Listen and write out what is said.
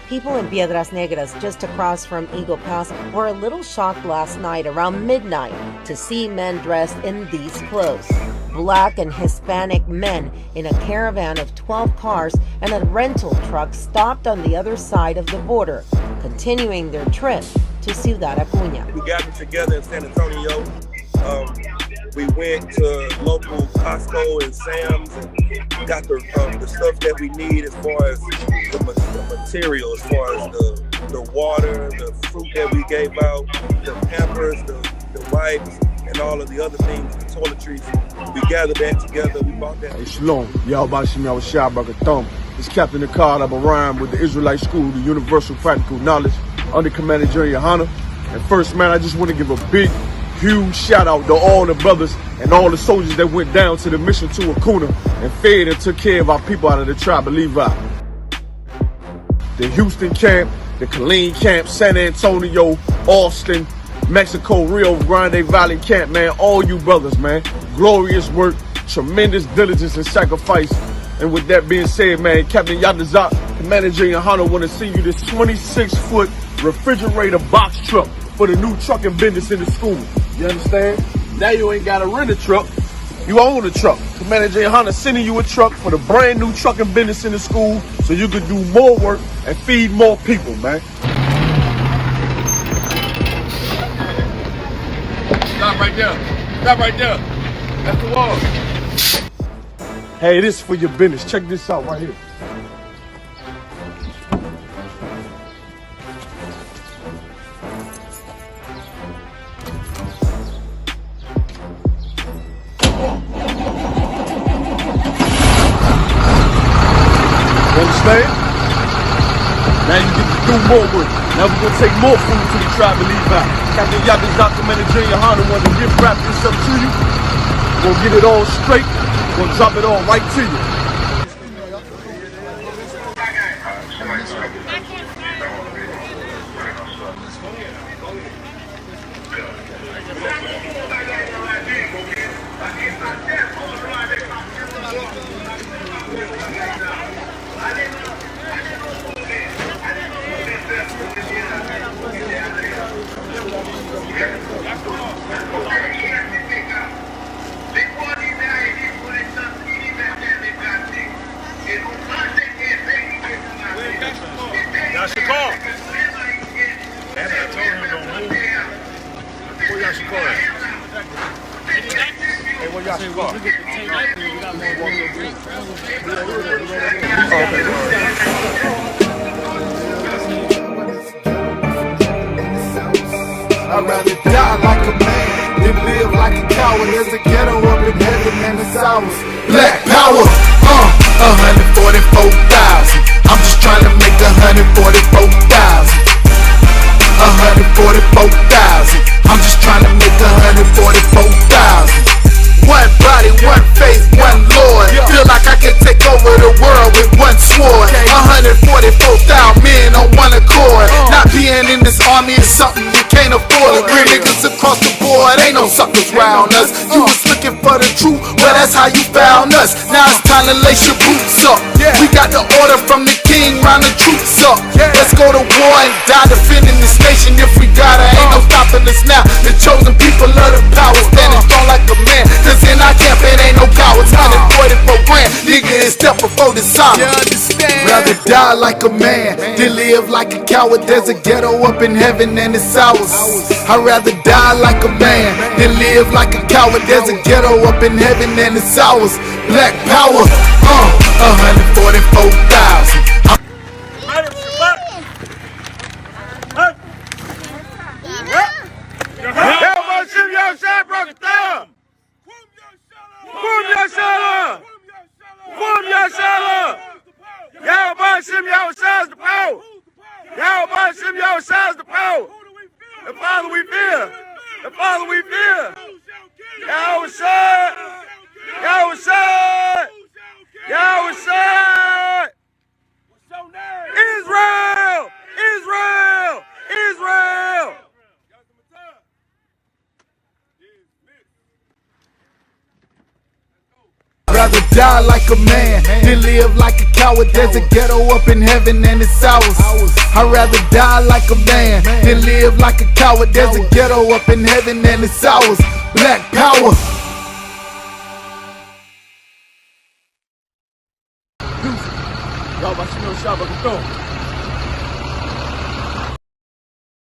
People in Piedras Negras, just across from Eagle Pass, were a little shocked last night around midnight to see men dressed in these clothes. Black and Hispanic men in a caravan of 12 cars and a rental truck stopped on the other side of the border, continuing their trip to Ciudad Acuña. We gathered together in San Antonio. We went to local Costco and Sam's and got the stuff that we need as far as the material, as far as the water, the fruit that we gave out, the Pampers, the wipes, and all of the other things, the toiletries. We gathered that together. We bought that. Hey, Shalom. I.S.U.P.K. It's Captain Nicard of Orion with the Israelite School, the Universal Practical Knowledge, under Commander General Yahanna. And first, man, I just want to give a big, huge shout out to all the brothers and all the soldiers that went down to the mission to Acuna and fed and took care of our people out of the tribe of Levi. The Houston camp, the Killeen camp, San Antonio, Austin, Mexico, Rio Grande Valley camp, man, all you brothers, man. Glorious work, tremendous diligence and sacrifice. And with that being said, man, Captain Yahanna, Commander General Yahanna want to send you this 26-foot refrigerator box truck for the new trucking business in the school. You understand? Now you ain't got to rent a truck. You own a truck. Commander Yahanna sending you a truck for the brand new trucking business in the school so you can do more work and feed more people, man. Stop right there. Stop right there. That's the wall. Hey, this is for your business. Check this out right here. Understand? Now you get to do more work. Now we're going to take more food to the tribe and leave out. Captain Yahanna, Commander General Yahanna want to gift wrap this up to you. We're going to get it all straight. We're going to drop it all right to you. Y'all should call. Damn, I told him don't move. Where y'all should call at? Hey, where y'all should call? I'd rather die like a man than live like a coward. There's a ghetto up in heaven and it's ours. Black power, 144,000. I'm just trying to make 144,000. 144,000. I'm just trying to make 144,000. One body, one faith, one Lord. Feel like I can take over the world with one sword. 144,000 men on one accord. Not being in this army is something you can't afford. Real niggas across the board, ain't no suckers round us. You was looking for the truth, well that's how you found us. Now it's time to lace your boots up. We got the order from the king, round the troops up. Let's go to war and die defending this nation if we gotta. Ain't no stopping us now. The chosen people of the power, standing strong like a man. Cause in our camp it ain't no cowards. 144 grand, nigga is step before the sign. Rather die like a man than live like a coward. There's a ghetto up in heaven and it's ours. I'd rather die like a man than live like a coward. There's a ghetto up in heaven and it's ours. Black power, 144,000. The Father we fear. The Father we fear. Yahushua. Yahushua. Yahushua. Israel. Israel. Israel. Rather die like a man than live like a coward. There's a ghetto up in heaven and it's ours. I'd rather die like a man than live like a coward. There's a ghetto up in heaven and it's ours. Black power. Y'all about to know SHALAM.